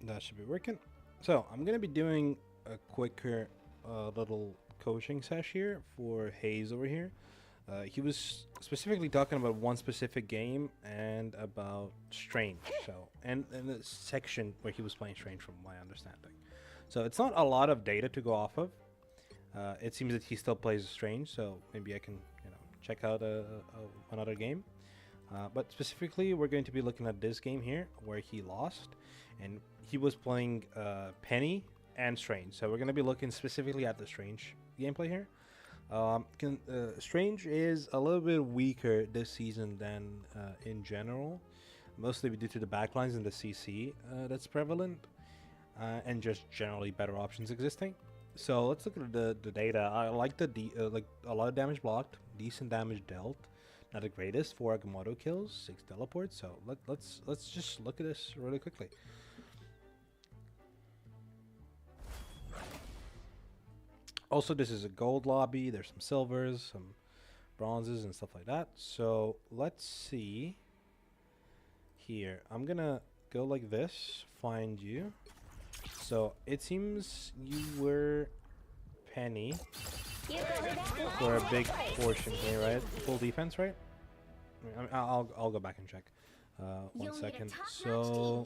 That should be working. So I'm gonna be doing a quicker little coaching sesh here for Haze over here. He was specifically talking about one specific game and about Strange. So and the section where he was playing Strange, from my understanding. So it's not a lot of data to go off of. It seems that he still plays Strange, so maybe I can check out another game. But specifically, we're going to be looking at this game here where he lost, and he was playing Penny and Strange. So we're going to be looking specifically at the Strange gameplay here. Strange is a little bit weaker this season than in general, mostly due to the backlines and the CC that's prevalent, and just generally better options existing. So let's look at the data. I like the like a lot of damage blocked, decent damage dealt. Not the greatest. 4 Agamotto kills, 6 teleports. So let's just look at this really quickly. Also, this is a gold lobby. There's some silvers, some bronzes, and stuff like that. So let's see here. I'm gonna go like this. Find you. So it seems you were Penny for a big portion here, right? Full defense, right? I mean, I'll go back and check. 1 second. So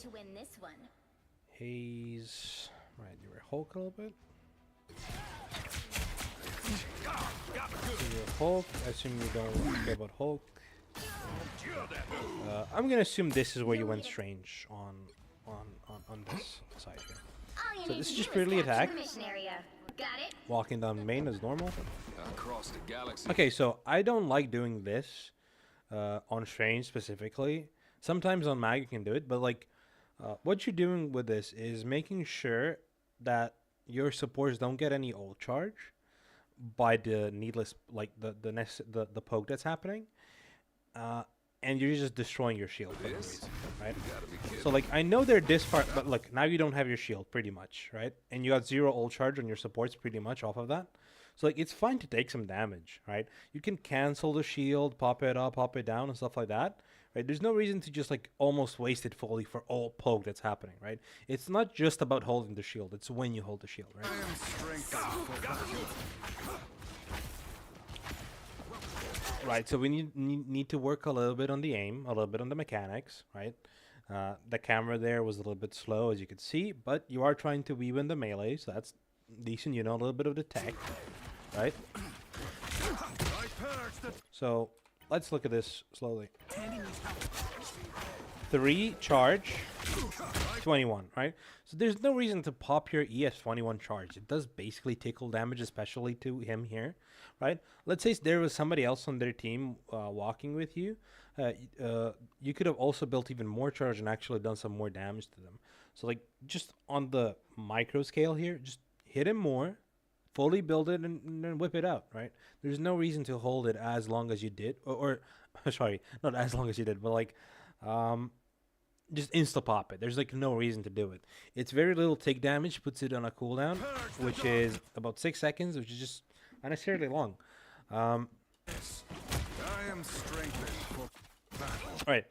Haze, right? You were Hulk a little bit. So you're Hulk. I assume you don't care about Hulk. I'm gonna assume this is where you went Strange on this side here. So this is just purely attack. Walking down main as normal. Okay, so I don't like doing this on Strange specifically. Sometimes on Mag you can do it, but like what you're doing with this is making sure that your supports don't get any ult charge by the needless, like the poke that's happening. And you're just destroying your shield for no reason, right? So like I know they're this far, but look, now you don't have your shield pretty much, right? And you got 0 ult charge on your supports pretty much off of that. So like it's fine to take some damage, right? You can cancel the shield, pop it up, pop it down, and stuff like that, right? There's no reason to just like almost waste it fully for all poke that's happening, right? It's not just about holding the shield; it's when you hold the shield, right? Right, so we need to work a little bit on the aim, a little bit on the mechanics, right? The camera there was a little bit slow, as you could see, but you are trying to weave in the melee, so that's decent. You know a little bit of the tech, right? So let's look at this slowly. 3 charge, 21, right? So there's no reason to pop your ES 21 charge. It does basically tickle damage, especially to him here, right? Let's say there was somebody else on their team walking with you. You could have also built even more charge and actually done some more damage to them. So like just on the micro scale here, just hit him more, fully build it, and then whip it out, right? There's no reason to hold it as long as you did, or sorry, not as long as you did, but like just insta pop it. There's like no reason to do it. It's very little take damage, puts it on a cooldown, which is about 6 seconds, which is just unnecessarily long. Alright,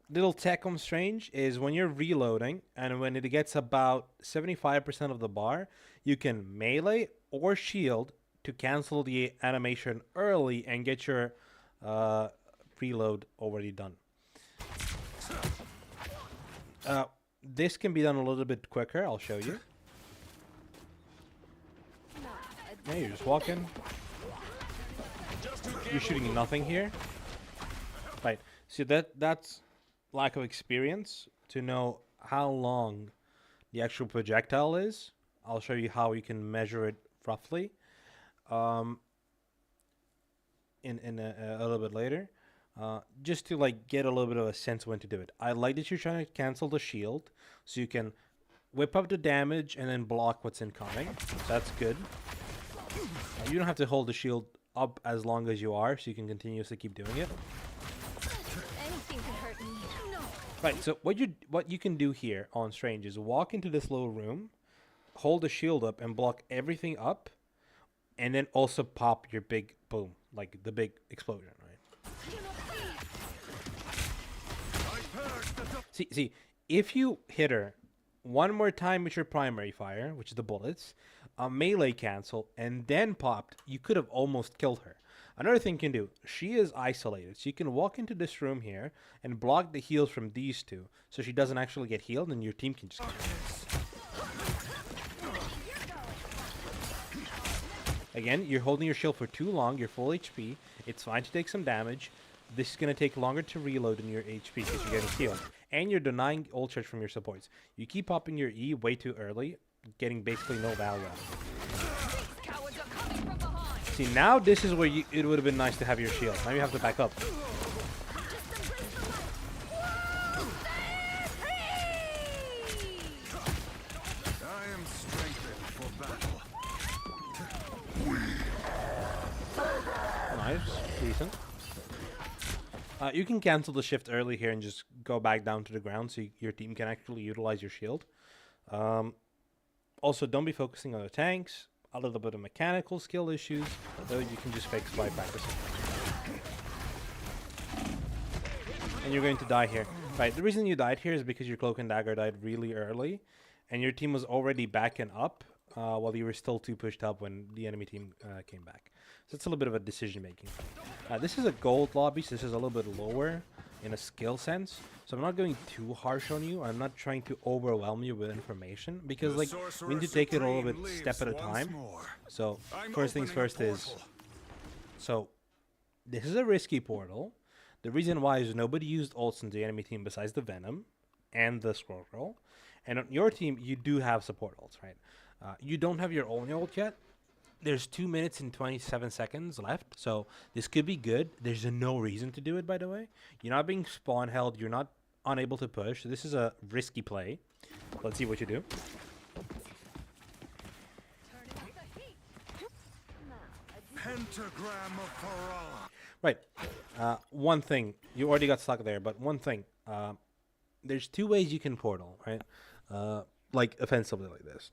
little tech on Strange is when you're reloading and when it gets about 75% of the bar, you can melee or shield to cancel the animation early and get your reload already done. This can be done a little bit quicker. I'll show you. Yeah, you're just walking. You're shooting nothing here. Right. So that's lack of experience to know how long the actual projectile is. I'll show you how you can measure it roughly in a little bit later. Just to like get a little bit of a sense when to do it. I like that you're trying to cancel the shield so you can whip up the damage and then block what's incoming. That's good. You don't have to hold the shield up as long as you are, so you can continuously keep doing it. Anything can hurt me. No. Right, so what you can do here on Strange is walk into this little room, hold the shield up and block everything up, and then also pop your big boom, like the big explosion, right? See, if you hit her one more time with your primary fire, which is the bullets, a melee cancel, and then popped, you could have almost killed her. Another thing you can do, she is isolated, so you can walk into this room here and block the heals from these two, so she doesn't actually get healed, and your team can just kill her. Again, you're holding your shield for too long, you're full HP, it's fine to take some damage. This is going to take longer to reload in your HP because you're getting healed. And you're denying ult charge from your supports. You keep popping your E way too early, getting basically no value out of it. See, now this is where it would have been nice to have your shield. Now you have to back up. I am strengthened for battle. Nice. Decent. You can cancel the shift early here and just go back down to the ground so your team can actually utilize your shield. Also, don't be focusing on the tanks. A little bit of mechanical skill issues, though you can just fix by practicing. And you're going to die here. Right, the reason you died here is because your Cloak and Dagger died really early, and your team was already backing up while you were still too pushed up when the enemy team came back. So it's a little bit of a decision making. This is a gold lobby, so this is a little bit lower in a skill sense. So I'm not going too harsh on you. I'm not trying to overwhelm you with information because like we need to take it a little bit step at a time. So first things first is, so this is a risky portal. The reason why is nobody used ults in the enemy team besides the Venom and the Scroll Girl. And on your team, you do have support ults, right? You don't have your own ult yet. There's 2 minutes and 27 seconds left, so this could be good. There's no reason to do it, by the way. You're not being spawn held. You're not unable to push. This is a risky play. Let's see what you do. Pentagram of Farah. Right. One thing. You already got stuck there, but one thing. There's 2 ways you can portal, right? Like offensively like this.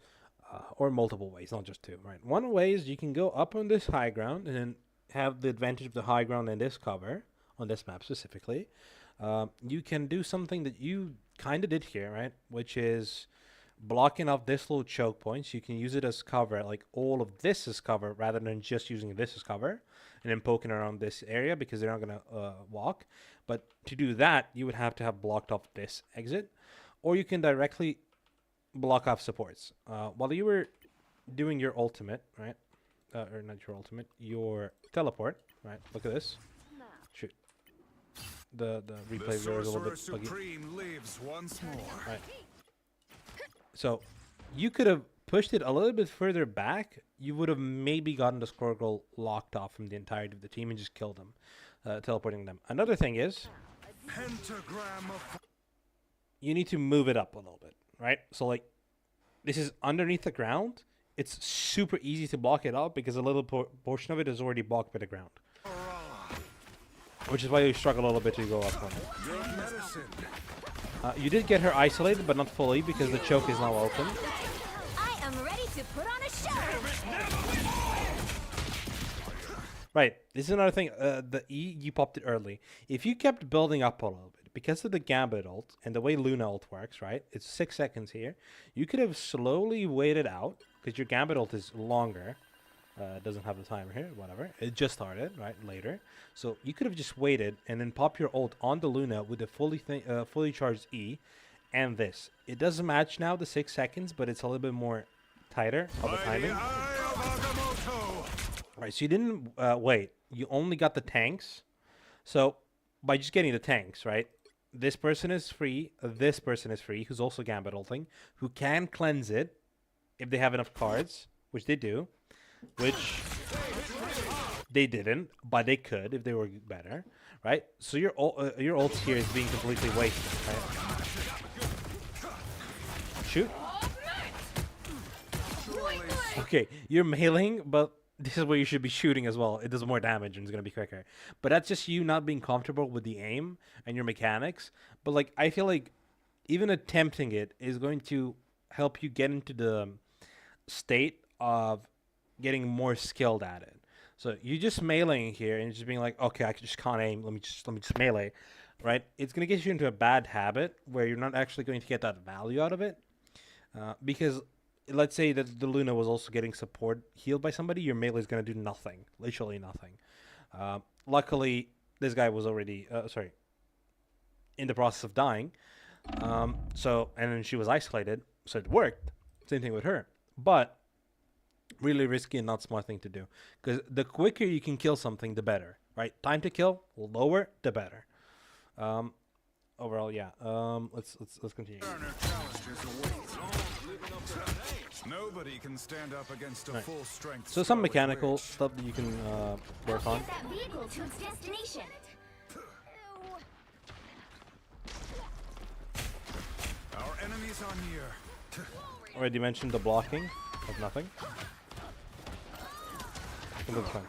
Or multiple ways, not just 2, right? One way is you can go up on this high ground and then have the advantage of the high ground and this cover, on this map specifically. You can do something that you kind of did here, right? Which is blocking off this little choke point. So you can use it as cover, like all of this is cover, rather than just using this as cover. And then poking around this area because they're not going to walk. But to do that, you would have to have blocked off this exit. Or you can directly block off supports. While you were doing your ultimate, right? Or not your ultimate, your teleport, right? Look at this. Shoot. The replay there is a little bit buggy. Lives once more. Right. So you could have pushed it a little bit further back. You would have maybe gotten the Squirgle locked off from the entirety of the team and just killed them, teleporting them. Another thing is, Pentagram of you need to move it up a little bit. Right? So, like, this is underneath the ground. It's super easy to block it up because a little portion of it is already blocked by the ground. Which is why you struggle a little bit to go up on it. You did get her isolated, but not fully because the choke is now open. I am ready to put on a show. Right. This is another thing. The E, you popped it early. If you kept building up a little bit, because of the Gambit ult and the way Luna ult works, right? It's 6 seconds here. You could have slowly waited out because your Gambit ult is longer. It doesn't have the timer here, whatever. It just started, right? Later. So you could have just waited and then pop your ult on the Luna with the fully charged E and this. It doesn't match now the 6 seconds, but it's a little bit more tighter of the timing. Right, so you didn't wait. You only got the tanks. So by just getting the tanks, right? This person is free. This person is free, who's also Gambit ulting, who can cleanse it if they have enough cards, which they do, which they didn't, but they could if they were better, right? So your ult here is being completely wasted, right? Shoot. Okay, you're mailing, but this is where you should be shooting as well. It does more damage and it's going to be quicker. But that's just you not being comfortable with the aim and your mechanics. But, like, I feel like even attempting it is going to help you get into the state of getting more skilled at it. So you just meleeing here and just being like, okay, I just can't aim. Let me just melee, right? It's going to get you into a bad habit where you're not actually going to get that value out of it. Because let's say that the Luna was also getting support healed by somebody, your melee is going to do nothing, literally nothing. Luckily, this guy was already, in the process of dying. And then she was isolated, so it worked. Same thing with her. But really risky and not smart thing to do. Because the quicker you can kill something, the better, right? Time to kill, lower, the better. Overall, yeah. Let's continue. Nobody can stand up against a full strength. So some mechanical stuff that you can work on. Get that vehicle to its destination. Our enemies are near. Already mentioned the blocking of nothing. Completely fine.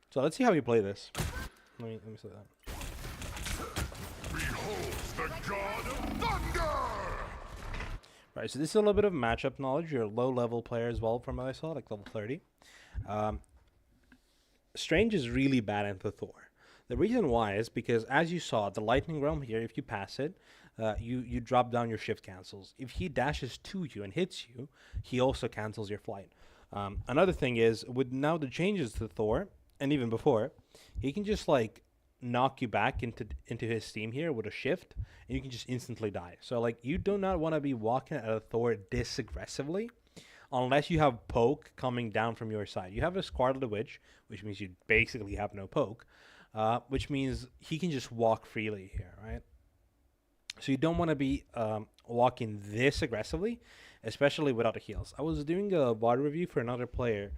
So let's see how you play this. Let me say that. Behold the god of thunder! Right, so this is a little bit of matchup knowledge. You're a low-level player as well, from what I saw, like level 30. Strange is really bad into Thor. The reason why is because, as you saw, the Lightning Realm here, if you pass it, you drop down your shift cancels. If he dashes to you and hits you, he also cancels your flight. Another thing is, with now the changes to Thor, and even before, he can just like knock you back into his steam here with a shift, and you can just instantly die. So like, you do not want to be walking at a Thor this aggressively unless you have poke coming down from your side. You have a Scarlet Witch, which means you basically have no poke, which means he can just walk freely here, right? So you don't want to be walking this aggressively, especially without the heals. I was doing a VOD review for another player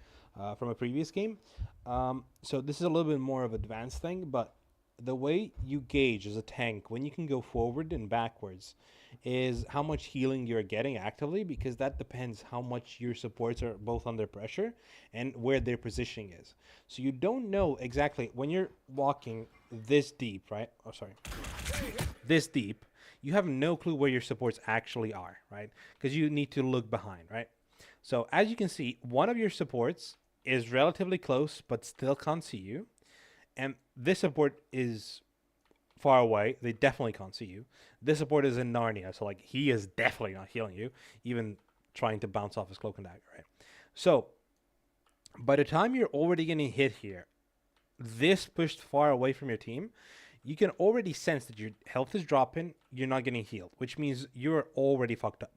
from a previous game. So this is a little bit more of an advanced thing, but the way you gauge as a tank when you can go forward and backwards is how much healing you're getting actively, because that depends how much your supports are both under pressure and where their positioning is. So you don't know exactly when you're walking this deep, right? Oh, sorry. This deep, you have no clue where your supports actually are, right? Because you need to look behind, right? So as you can see, one of your supports is relatively close but still can't see you. And this support is far away. They definitely can't see you. This support is in Narnia, so like he is definitely not healing you, even trying to bounce off his cloak and dagger, right? So by the time you're already getting hit here, this pushed far away from your team, you can already sense that your health is dropping, you're not getting healed, which means you're already fucked up,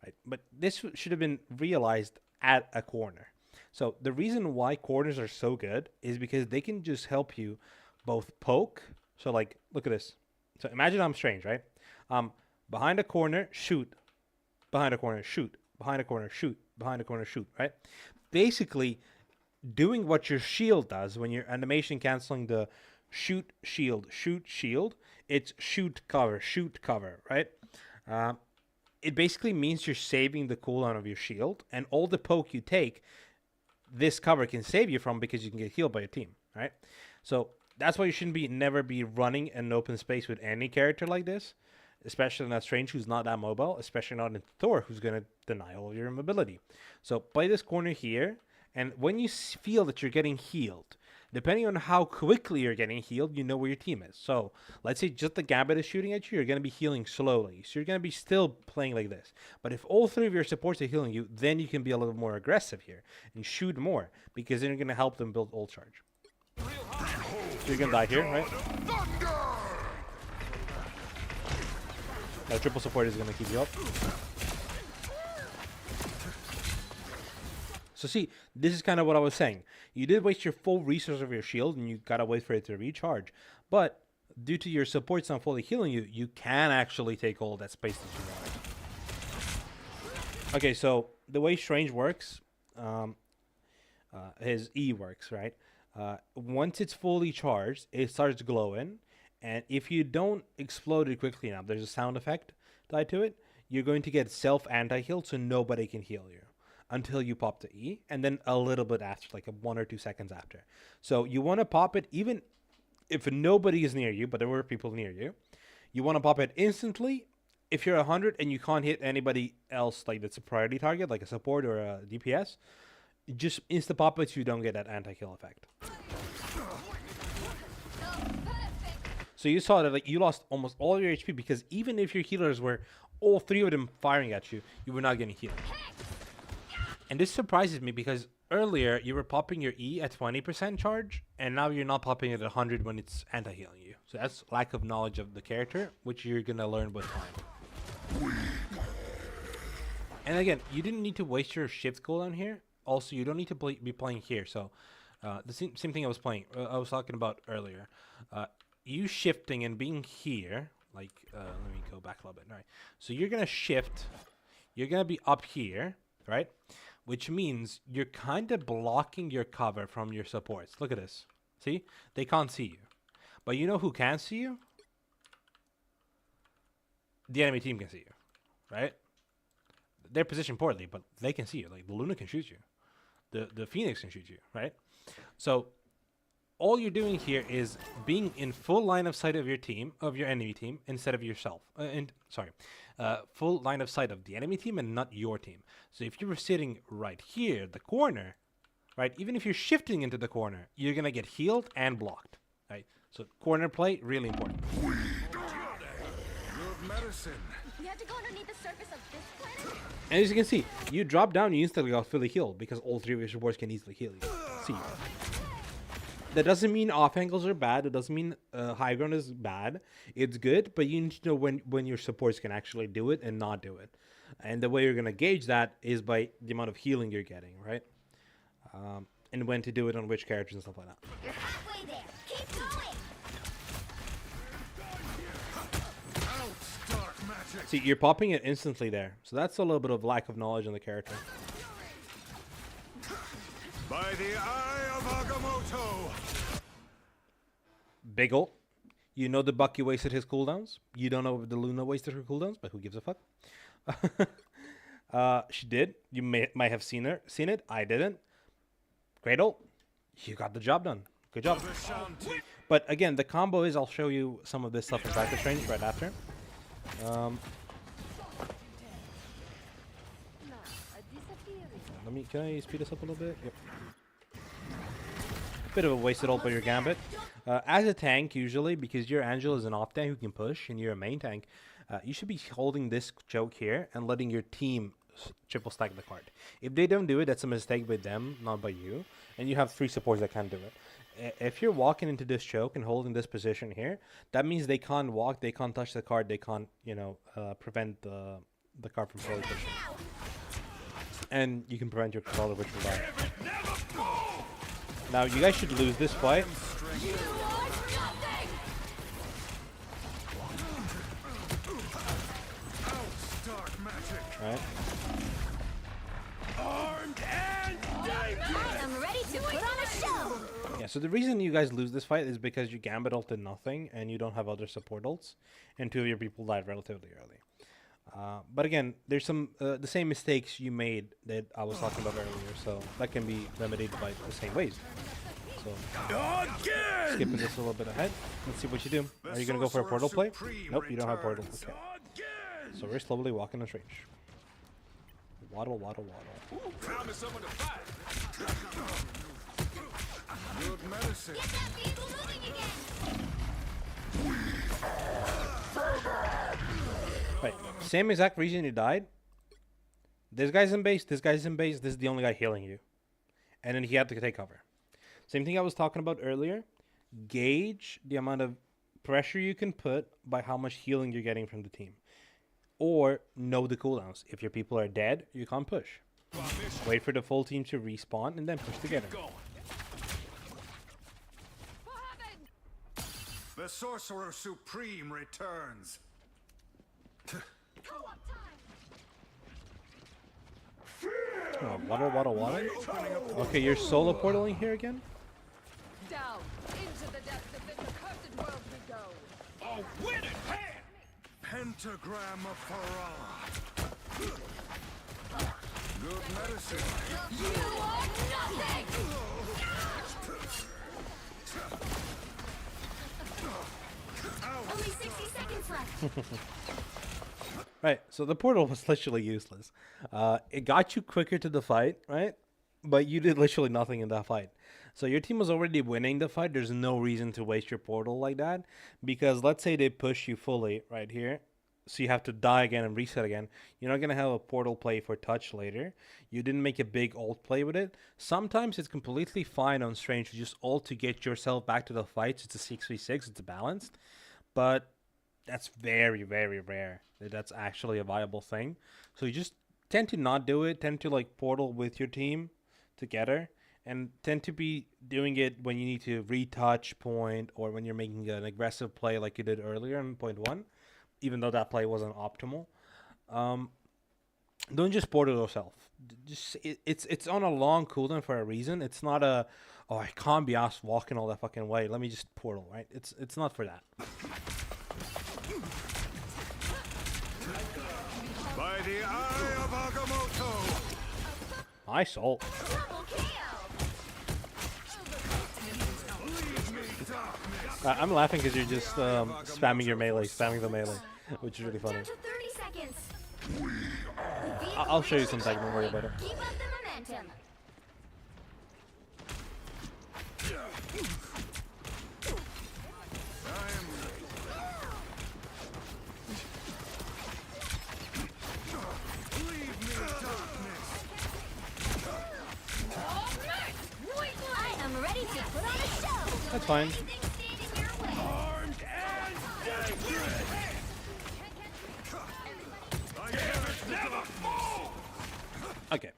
right? But this should have been realized at a corner. So the reason why corners are so good is because they can just help you both poke. So like, look at this. So imagine I'm Strange, right? Behind a corner, shoot. Behind a corner, shoot. Behind a corner, shoot. Behind a corner, shoot, right? Basically doing what your shield does when you're animation canceling the shoot, shield, shoot, shield. It's shoot, cover, right? It basically means you're saving the cooldown of your shield, and all the poke you take, this cover can save you from, because you can get healed by your team, right? So that's why you shouldn't never be running an open space with any character like this, especially not Strange, who's not that mobile, especially not in Thor, who's going to deny all of your mobility. So play this corner here, and when you feel that you're getting healed, depending on how quickly you're getting healed, you know where your team is. So let's say just the Gambit is shooting at you, you're going to be healing slowly. So you're going to be still playing like this. But if all three of your supports are healing you, then you can be a little more aggressive here and shoot more, because then you're going to help them build ult charge. So you're going to die here, right? Now triple support is going to keep you up. So see, this is kind of what I was saying. You did waste your full resource of your shield, and you gotta wait for it to recharge. But due to your supports not fully healing you, you can actually take all that space that you want. Okay, so the way Strange works, his E works, right? Once it's fully charged, it starts glowing, and if you don't explode it quickly enough, there's a sound effect tied to it, you're going to get self anti-heal, so nobody can heal you until you pop the E, and then a little bit after, like 1 or 2 seconds after. So you want to pop it even if nobody is near you, but there were people near you. You want to pop it instantly. If you're 100 and you can't hit anybody else, like that's a priority target, like a support or a DPS, just insta pop it so you don't get that anti-kill effect. So you saw that like you lost almost all your HP because even if your healers were all three of them firing at you, you were not getting healed. And this surprises me because earlier you were popping your E at 20% charge, and now you're not popping it at 100 when it's anti-healing you. So that's lack of knowledge of the character, which you're gonna learn with time. And again, you didn't need to waste your shift cooldown here. Also, you don't need to be playing here. So the same thing I was talking about earlier. You shifting and being here, like let me go back a little bit. All right. So you're gonna shift. You're gonna be up here, right? Which means you're kind of blocking your cover from your supports. Look at this. See? They can't see you. But you know who can see you? The enemy team can see you, right? They're positioned poorly, but they can see you. Like, the Luna can shoot you. The Phoenix can shoot you, right? So, all you're doing here is being in full line of sight of your team, of your enemy team, instead of yourself. Full line of sight of the enemy team and not your team. So if you were sitting right here, the corner, right, even if you're shifting into the corner, you're going to get healed and blocked, right? So corner play, really important. Good medicine. We have to go underneath the surface of this planet? And as you can see, you drop down, you instantly got fully healed because all three of your supports can easily heal you. See. That doesn't mean off angles are bad. It doesn't mean high ground is bad. It's good, but you need to know when your supports can actually do it and not do it. And the way you're going to gauge that is by the amount of healing you're getting, right? And when to do it on which characters and stuff like that. You're halfway there. Keep going. Out, dark magic. See, you're popping it instantly there. So that's a little bit of lack of knowledge on the character. By the eye of Agamotto. Big ult. You know the Bucky wasted his cooldowns. You don't know if the Luna wasted her cooldowns, but who gives a fuck? She did. You might have seen it. I didn't. Great ult. You got the job done. Good job. But again, the combo is, I'll show you some of this stuff in practice range right after. Can I speed this up a little bit? Yep. Bit of a wasted ult by your Gambit. As a tank, usually, because your Angel is an off tank who can push, and you're a main tank, you should be holding this choke here and letting your team triple stack the card. If they don't do it, that's a mistake by them, not by you. And you have three supports that can do it. If you're walking into this choke and holding this position here, that means they can't walk, they can't touch the card, they can't, prevent the card from fully pushing. And you can prevent your controller, which will die. Now, you guys should lose this fight. Right. I am ready to put on a show. Yeah, so the reason you guys lose this fight is because you Gambit ulted nothing, and you don't have other support ults, and two of your people died relatively early. But again, there's some the same mistakes you made that I was talking about earlier, so that can be remedied by the same ways. So, skipping this a little bit ahead. Let's see what you do. Are you gonna go for a portal play? Nope, you don't have portal. Okay. So we're slowly walking on range. Waddle, waddle, waddle. Good medicine. Get that vehicle moving again. Right. Same exact reason you died. This guy's in base, this guy's in base, this is the only guy healing you. And then he had to take cover. Same thing I was talking about earlier. Gauge the amount of pressure you can put by how much healing you're getting from the team. Or know the cooldowns. If your people are dead, you can't push. Wait for the full team to respawn and then push together. The Sorcerer Supreme returns. Oh, waddle, waddle, waddle. Okay, you're solo portaling here again? Down into the depths of this accursed world we go. A winning hand! Pentagram of Farah. Good medicine. You are nothing. Only 60 seconds left. Right, so the portal was literally useless. It got you quicker to the fight, right? But you did literally nothing in that fight. So your team was already winning the fight. There's no reason to waste your portal like that. Because let's say they push you fully right here. So you have to die again and reset again. You're not going to have a portal play for touch later. You didn't make a big ult play with it. Sometimes it's completely fine on Strange to just ult to get yourself back to the fights. It's a 6v6. It's balanced. But that's very, very rare that that's actually a viable thing. So you just tend to not do it. Tend to like portal with your team together. And tend to be doing it when you need to retouch point or when you're making an aggressive play like you did earlier in point 1. Even though that play wasn't optimal. Don't just portal yourself. Just it's on a long cooldown for a reason. It's not a, oh, I can't be asked walking all that fucking way. Let me just portal, right? It's not for that. By the eye of Agamotto. My soul. I'm laughing because you're just spamming your melee, spamming the melee, which is really funny. Down to 30 seconds. I'll show you some tech, don't worry about it. Keep up the momentum. I am ready to put on a show. That's fine. Okay,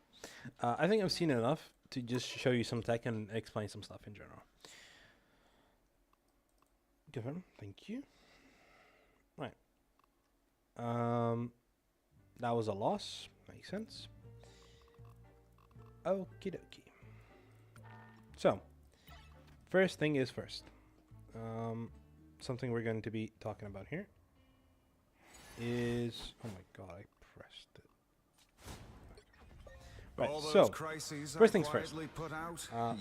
I think I've seen enough to just show you some tech and explain some stuff in general. Good one, thank you. Right. That was a loss. Makes sense. Okie dokie. So, first thing is first. Something we're going to be talking about here is, oh my god, I pressed it. Right, so, first things first.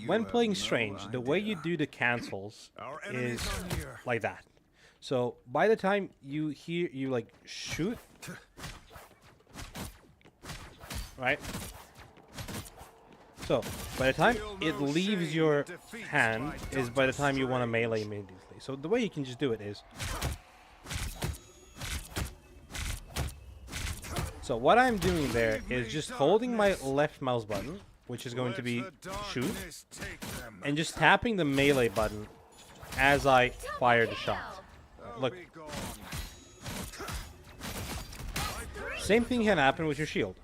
When playing Strange, the way you do the cancels is like that. So, by the time you hear, you like shoot, right? So, by the time it leaves your hand is by the time you want to melee immediately. So, the way you can just do it is... So, what I'm doing there is just holding my left mouse button, which is going to be shoot, and just tapping the melee button as I fire the shot. Look. Same thing can happen with your shield.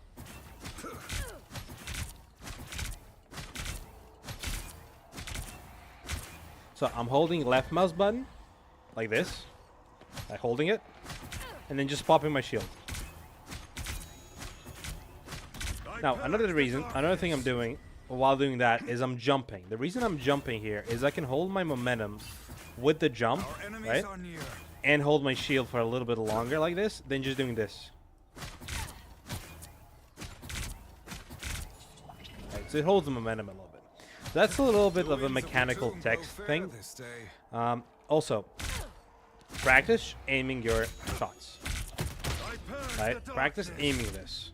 So I'm holding left mouse button, like this, like holding it, and then just popping my shield. Now, another thing I'm doing while doing that is I'm jumping. The reason I'm jumping here is I can hold my momentum with the jump, right? And hold my shield for a little bit longer like this, than just doing this. Right, so it holds the momentum a little bit. That's a little bit of a mechanical text thing. Also, practice aiming your shots. Right? Practice aiming this.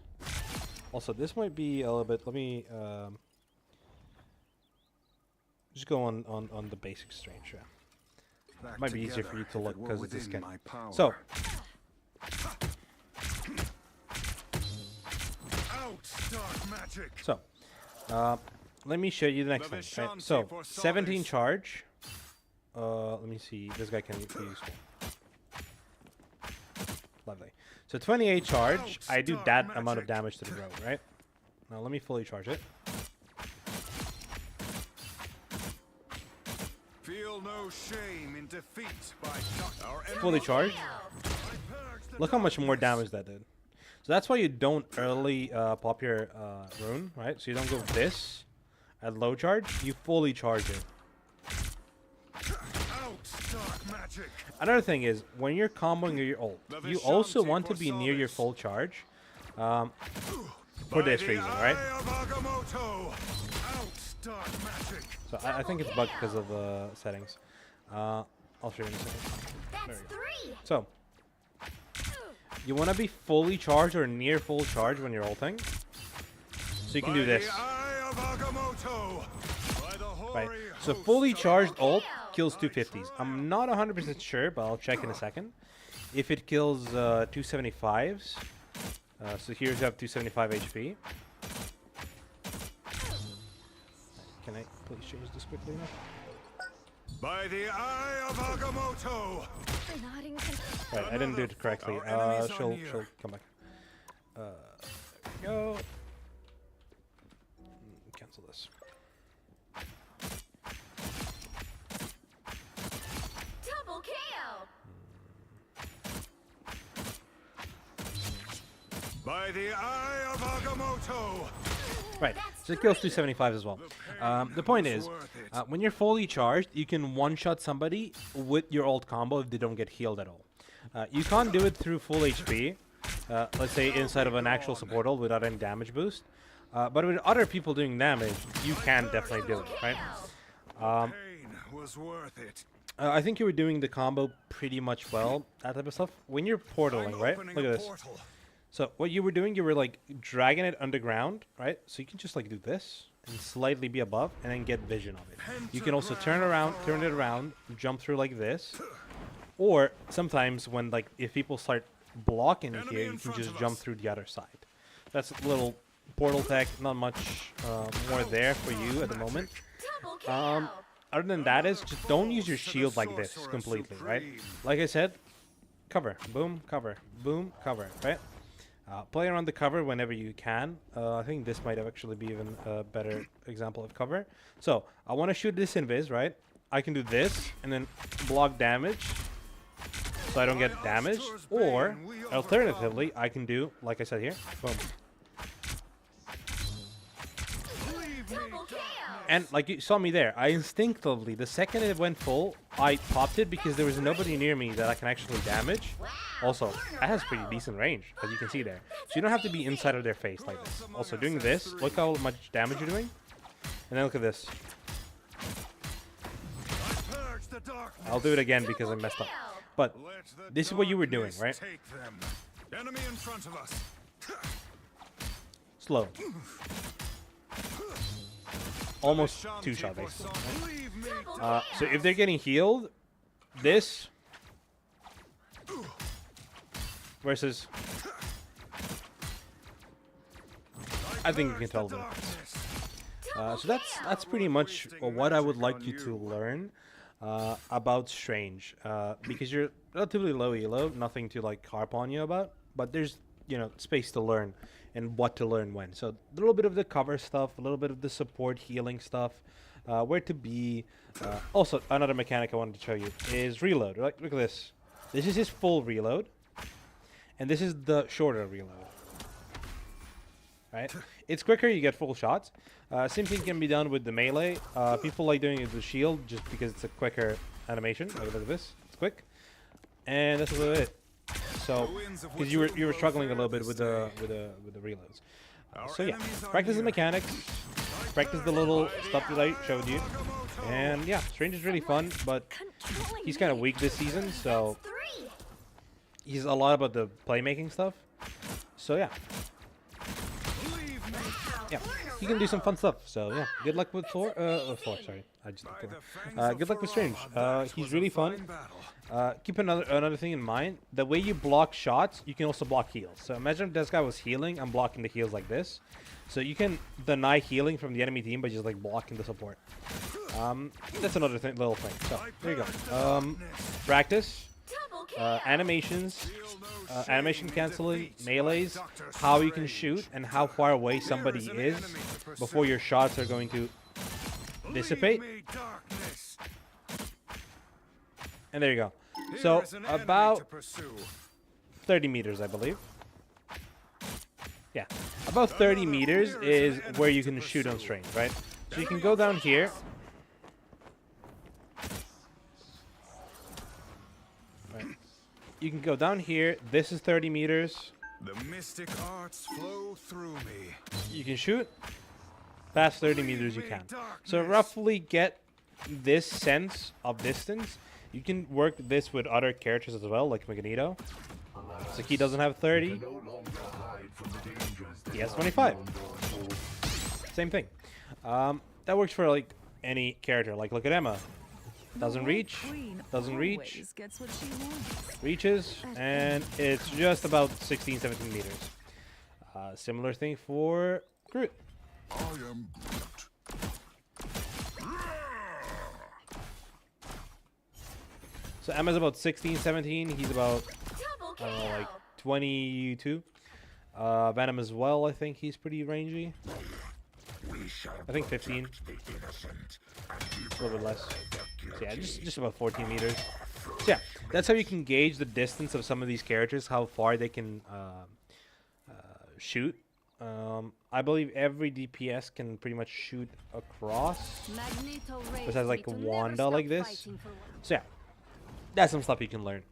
Also, this might be a little bit... Let me just go on the basic Strange. Yeah. Might be easier for you to look because of this skin. So, let me show you the next thing. Right? So, 17 charge. Let me see. This guy can be useful. Lovely. So 28 charge. I do that amount of damage to the road, right? Now let me fully charge it. Feel no shame in defeat by Fully charged. Look how much more damage that did. So that's why you don't early pop your rune, right? So you don't go this at low charge. You fully charge it. Another thing is, when you're comboing your ult, you also want to be near your full charge for this reason, right? So I think it's bugged because of the settings. I'll show you in a second. So, you want to be fully charged or near full charge when you're ulting. So you can do this. Right. So fully charged ult kills 250s. I'm not 100% sure, but I'll check in a second. If it kills 275s, so here you have 275 HP. Can I please change this quickly enough? By the eye of Agamotto! Right, I didn't do it correctly. She'll come back. There we go. Cancel this. Double KO. By the eye of Agamotto! Right, so it kills 275 as well. The point is, when you're fully charged, you can one-shot somebody with your ult combo if they don't get healed at all. You can't do it through full HP, let's say inside of an actual support ult without any damage boost. But with other people doing damage, you can definitely do it, right? Pain was worth it. I think you were doing the combo pretty much well, that type of stuff. When you're portaling, right? Look at this. So what you were doing, you were like dragging it underground, right? So you can just like do this and slightly be above and then get vision of it. You can also turn it around, jump through like this. Or sometimes when like if people start blocking here, you can just jump through the other side. That's a little portal tech, not much more there for you at the moment. Other than that is just don't use your shield like this completely, right? Like I said, cover, boom, cover, right? Play around the cover whenever you can. I think this might actually be even a better example of cover. So I want to shoot this invis, right? I can do this and then block damage so I don't get damaged. Or alternatively, I can do, like I said here, boom. And like you saw me there, I instinctively, the second it went full, I popped it because there was nobody near me that I can actually damage. Also, that has pretty decent range, as you can see there. So you don't have to be inside of their face like this. Also, doing this, look how much damage you're doing. And then look at this. I'll do it again because I messed up. But this is what you were doing, right? Enemy in front of us. Slow. Almost two-shot basically. Right? So if they're getting healed, this versus, I think you can tell the difference. So that's pretty much what I would like you to learn about Strange, because you're relatively low elo, nothing to like harp on you about, but there's space to learn and what to learn when. So a little bit of the cover stuff, a little bit of the support healing stuff, where to be. Also, another mechanic I wanted to show you is reload. Right? Look at this. This is his full reload, and this is the shorter reload. Right? It's quicker, you get full shots. Same thing can be done with the melee. People like doing it with the shield just because it's a quicker animation. Look at this. It's quick. And that's about it. So, because you were struggling a little bit with the reloads. So yeah, practice the mechanics, practice the little stuff that I showed you, and yeah, Strange is really fun, but he's kind of weak this season, so he's a lot about the playmaking stuff. So yeah, he can do some fun stuff. So yeah, good luck with Thor. Sorry, I just good luck with Strange. He's really fun. Keep another thing in mind. The way you block shots, you can also block heals. So imagine if this guy was healing, I'm blocking the heals like this. So you can deny healing from the enemy team by just like blocking the support. That's another little thing. So there you go. Practice. Animations, animation canceling, melees, how you can shoot, and how far away somebody is before your shots are going to dissipate. And there you go. So about 30 meters, I believe. Yeah, about 30 meters is where you can shoot on Strange, right? So you can go down here. You can go down here. This is 30 meters. The mystic arts flow through me. You can shoot. Past 30 meters you can. So roughly get this sense of distance. You can work this with other characters as well, like Magneto. So he doesn't have 30. He has 25. Same thing. That works for like any character. Like, look at Emma. Doesn't reach, doesn't reach, Always gets what she wants. reaches, and it's just about 16, 17 meters. Similar thing for Groot. I am Groot. So Emma's about 16, 17. He's about, Double I don't know, like kill. 22. Venom as well, I think he's pretty rangy. I think 15. A little bit less. So yeah, just about 14 meters. So yeah, that's how you can gauge the distance of some of these characters, how far they can shoot. I believe every DPS can pretty much shoot across. Magneto raised Besides like me to never Wanda stop like this. fighting for one. So yeah, that's some stuff you can learn.